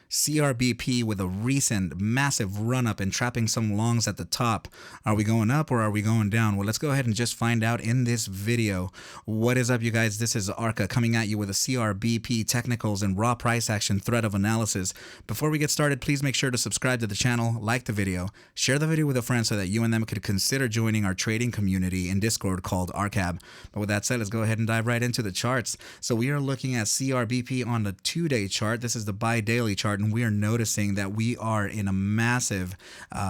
CRBP with a recent massive run up and trapping some longs at the top. Are we going up or are we going down? Well, let's go ahead and just find out in this video. What is up, you guys? This is ARCa coming at you with a CRBP technicals and raw price action thread of analysis. Before we get started, please make sure to subscribe to the channel, like the video, share the video with a friend so that you and them could consider joining our trading community in Discord called ARCa. But with that said, let's go ahead and dive right into the charts. So we are looking at CRBP on the 2-day chart. This is the bi-daily chart, and we are noticing that we are in a massive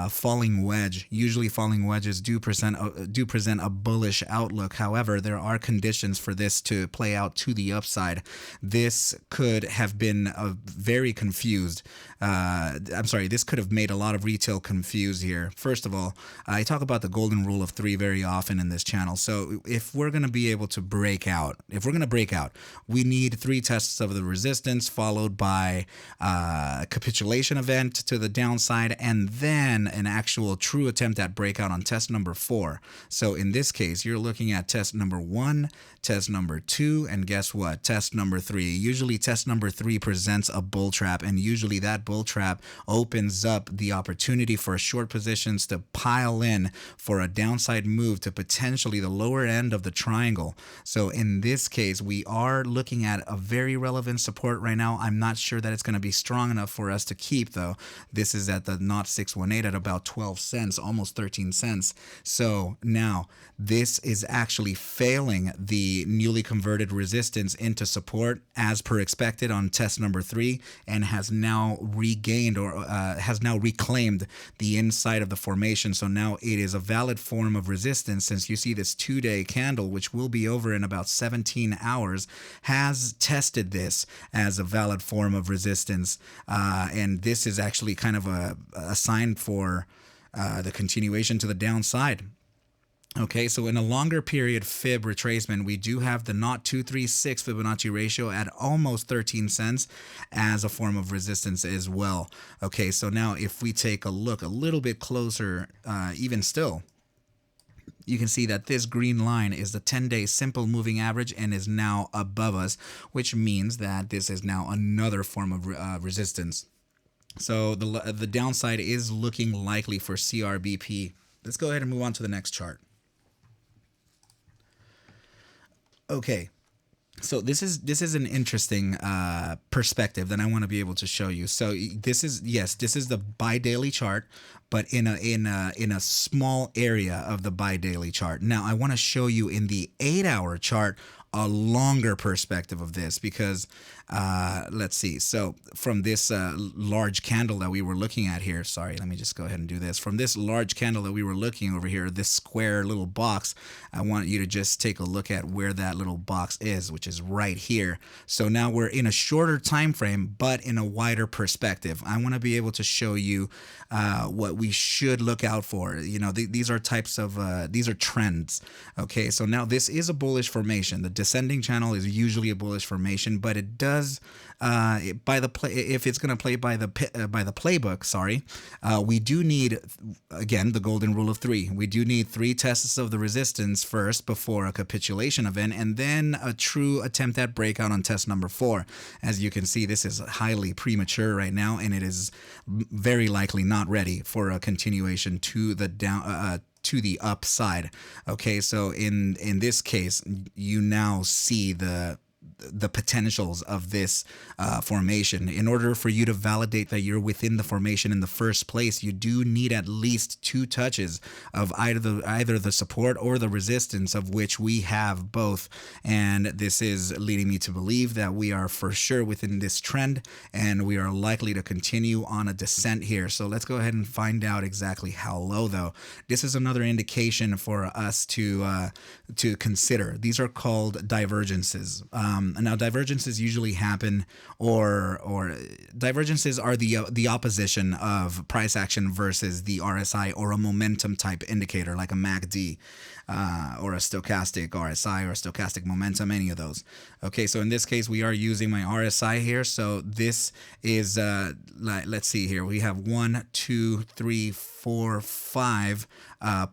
falling wedge. Usually falling wedges do present a bullish outlook. However, there are conditions for this to play out to the upside. This could have been very confused. This could have made a lot of retail confused here. First of all, I talk about the golden rule of 3 very often in this channel. So if we're going to be able to break out, we need 3 tests of the resistance followed by capitulation event to the downside, and then an actual true attempt at breakout on test number 4. So in this case, you're looking at test number 1, test number 2, and guess what? Test number 3. Usually test number 3 presents a bull trap, and usually that bull trap opens up the opportunity for short positions to pile in for a downside move to potentially the lower end of the triangle. So in this case, we are looking at a very relevant support right now. I'm not sure that it's going to be strong enough for us to keep, though. This is at the 0.618 at about 12 cents, almost 13 cents. So now this is actually failing the newly converted resistance into support as per expected on test number 3, and has now regained or has now reclaimed the inside of the formation. So now it is a valid form of resistance, since you see this 2-day candle, which will be over in about 17 hours, has tested this as a valid form of resistance, and this is actually kind of a sign for the continuation to the downside. Okay, so in a longer period fib retracement, we do have the 0.236 Fibonacci ratio at almost 13 cents as a form of resistance as well. Okay, so now if we take a look a little bit closer, even still, you can see that this green line is the 10-day simple moving average and is now above us, which means that this is now another form of resistance. So the downside is looking likely for CRBP. Let's go ahead and move on to the next chart. Okay, so this is an interesting perspective that I want to be able to show you. So this is the bi-daily chart, but in a small area of the bi-daily chart. Now I want to show you in the 8-hour chart a longer perspective of this, because let's see. So from this large candle that we were looking at here, sorry, let me just go ahead and do this. From this large candle that we were looking over here, this square little box, I want you to just take a look at where that little box is, which is right here. So now we're in a shorter time frame, but in a wider perspective. I want to be able to show you what we should look out for. You know, these are types of these are trends. Okay, so now this is a bullish formation. The descending channel is usually a bullish formation, but it does if it's going to play by the playbook, sorry, we do need, again, the golden rule of 3. We do need 3 tests of the resistance first before a capitulation event, and then a true attempt at breakout on test number 4. As you can see, this is highly premature right now, and it is very likely not ready for a continuation to the to the upside. Okay, so in this case, you now see the potentials of this formation. In order for you to validate that you're within the formation in the first place, you do need at least 2 touches of either the support or the resistance, of which we have both. And this is leading me to believe that we are for sure within this trend, and we are likely to continue on a descent here. So let's go ahead and find out exactly how low, though. This is another indication for us to consider. These are called divergences. Now divergences usually happen, or divergences are the opposition of price action versus the RSI or a momentum type indicator like a MACD or a stochastic RSI or a stochastic momentum, any of those. Okay, so in this case we are using my RSI here. So this is let's see here. We have 1, 2, 3, 4, 5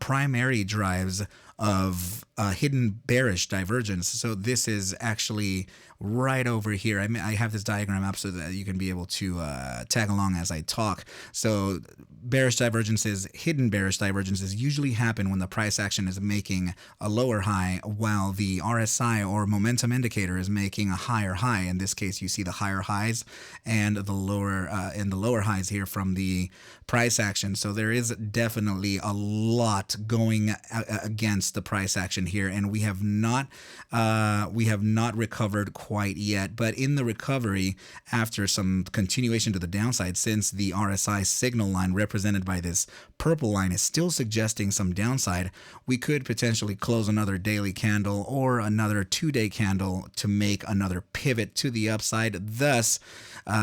primary drives of hidden bearish divergence. So this is actually right over here. I have this diagram up so that you can be able to tag along as I talk. So bearish divergences, hidden bearish divergences usually happen when the price action is making a lower high while the RSI or momentum indicator is making a higher high. In this case, you see the higher highs and the lower highs here from the price action. So there is definitely a lot going against the price action here, and we have not recovered quite yet. But in the recovery, after some continuation to the downside, since the RSI signal line represented by this purple line is still suggesting some downside, we could potentially close another daily candle or another 2-day candle to make another pivot to the upside, thus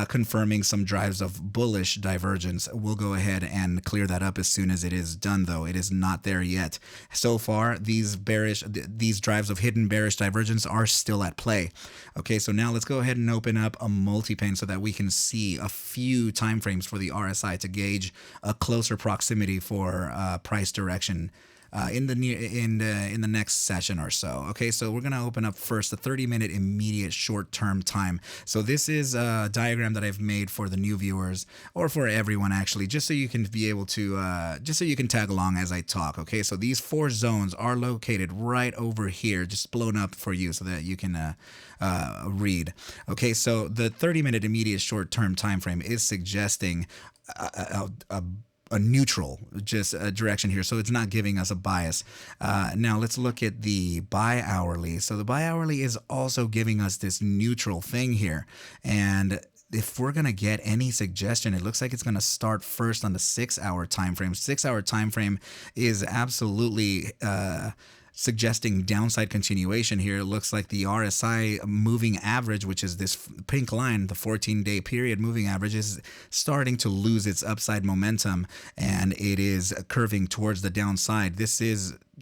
confirming some drives of bullish divergence. We'll go ahead and clear that up as soon as it is done, though. It is not there yet. So far, these drives of hidden bearish divergence are still at play. Okay, so now let's go ahead and open up a multi-pane so that we can see a few time frames for the RSI to gauge a closer proximity for price direction in the next session or so. Okay, so we're gonna open up first the 30-minute immediate short-term time. So this is a diagram that I've made for the new viewers, or for everyone actually, just so you can be able to just so you can tag along as I talk. Okay, so these 4 zones are located right over here, just blown up for you so that you can read. Okay, so the 30-minute immediate short-term time frame is suggesting a neutral just direction here, so it's not giving us a bias. Now let's look at the bi-hourly. So the bi-hourly is also giving us this neutral thing here, and if we're going to get any suggestion, it looks like it's going to start first on the 6-hour time frame. 6-hour time frame is absolutely suggesting downside continuation here. It looks like the RSI moving average, which is this pink line, the 14-day period moving average, is starting to lose its upside momentum, and it is curving towards the downside.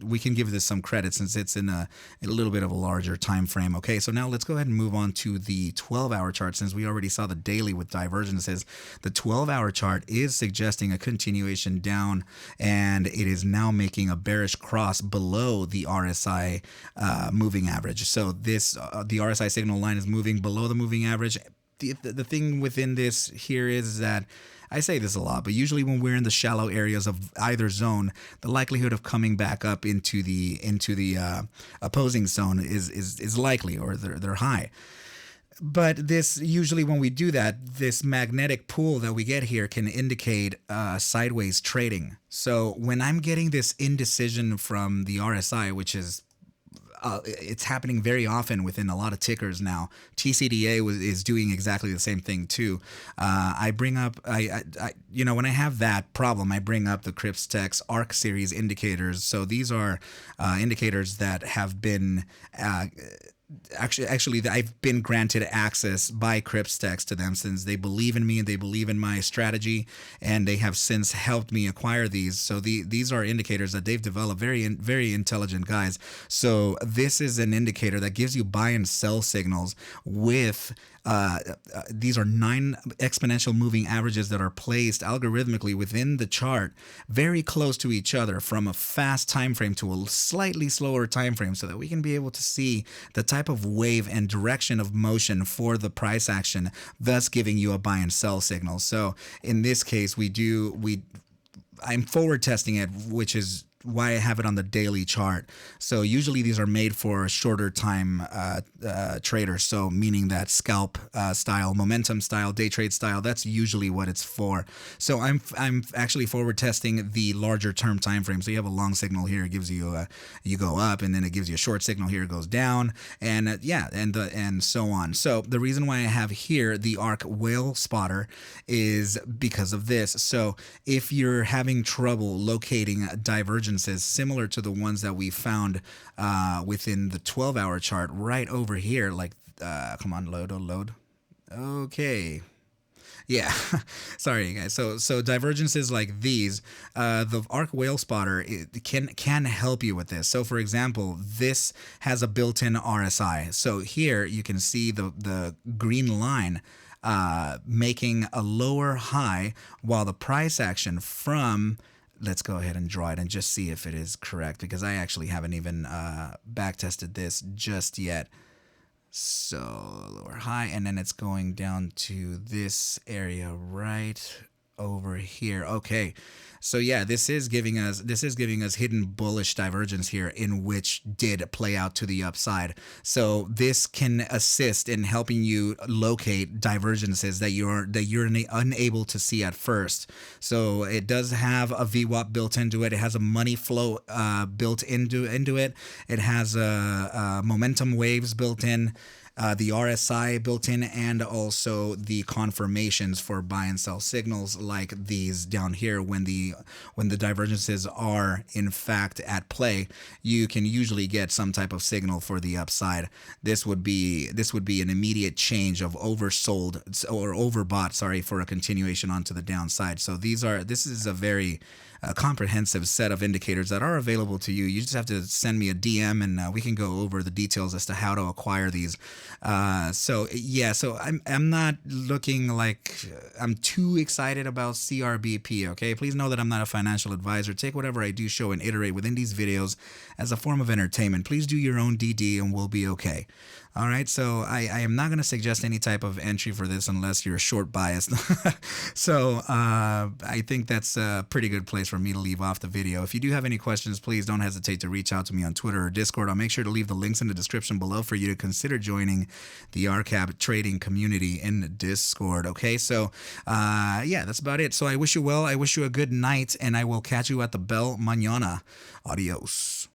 We can give this some credit since it's in a little bit of a larger time frame. Okay, so now let's go ahead and move on to the 12-hour chart. Since we already saw the daily with divergences, the 12-hour chart is suggesting a continuation down, and it is now making a bearish cross below the RSI moving average. So this the RSI signal line is moving below the moving average. The thing within this here is that, I say this a lot, but usually when we're in the shallow areas of either zone, the likelihood of coming back up into the opposing zone is likely, or they're high. But this, usually when we do that, this magnetic pull that we get here can indicate sideways trading. So when I'm getting this indecision from the RSI, which is it's happening very often within a lot of tickers now. TCDA is doing exactly the same thing too. I bring up, when I have that problem, I bring up the Crypstex ARC-Series indicators. So these are indicators that have been Actually, I've been granted access by Crypstex to them, since they believe in me and they believe in my strategy, and they have since helped me acquire these. So these are indicators that they've developed, very intelligent guys. So this is an indicator that gives you buy and sell signals with these are 9 exponential moving averages that are placed algorithmically within the chart, very close to each other, from a fast time frame to a slightly slower time frame, so that we can be able to see the type of wave and direction of motion for the price action, thus giving you a buy and sell signal. So in this case, I'm forward testing it, which is why I have it on the daily chart. So usually these are made for shorter time traders, so meaning that scalp style, momentum style, day trade style, that's usually what it's for. So I'm actually forward testing the larger term time frame. So you have a long signal here, it gives you you go up, and then it gives you a short signal here, it goes down, and and so on. So the reason why I have here the ARC whale spotter is because of this. So if you're having trouble locating divergence similar to the ones that we found within the 12-hour chart right over here, like come on, load. Okay, yeah. Sorry guys. So divergences like these, the ARC whale spotter, it can help you with this. So for example, this has a built-in RSI. So here you can see the green line making a lower high, while the price action from, let's go ahead and draw it and just see if it is correct, because I actually haven't even back tested this just yet. So lower high, and then it's going down to this area right over here. Okay. So yeah, this is giving us hidden bullish divergence here, in which did play out to the upside. So this can assist in helping you locate divergences that you're unable to see at first. So it does have a VWAP built into it. It has a money flow built into it. It has momentum waves built in. The RSI built in, and also the confirmations for buy and sell signals like these down here. When the divergences are in fact at play, you can usually get some type of signal for the upside. This would be an immediate change of oversold or overbought, sorry, for a continuation onto the downside. So this is a very comprehensive set of indicators that are available to you. You just have to send me a DM, and we can go over the details as to how to acquire these. So I'm not looking like I'm too excited about CRBP. Okay, please know that I'm not a financial advisor. Take whatever I do show and iterate within these videos as a form of entertainment. Please do your own DD, and we'll be okay. All right, so I am not going to suggest any type of entry for this unless you're short biased. So I think that's a pretty good place for me to leave off the video. If you do have any questions, please don't hesitate to reach out to me on Twitter or Discord. I'll make sure to leave the links in the description below for you to consider joining the ARCa trading community in Discord. Okay, so yeah, that's about it. So I wish you well. I wish you a good night, and I will catch you at the bell mañana. Adios.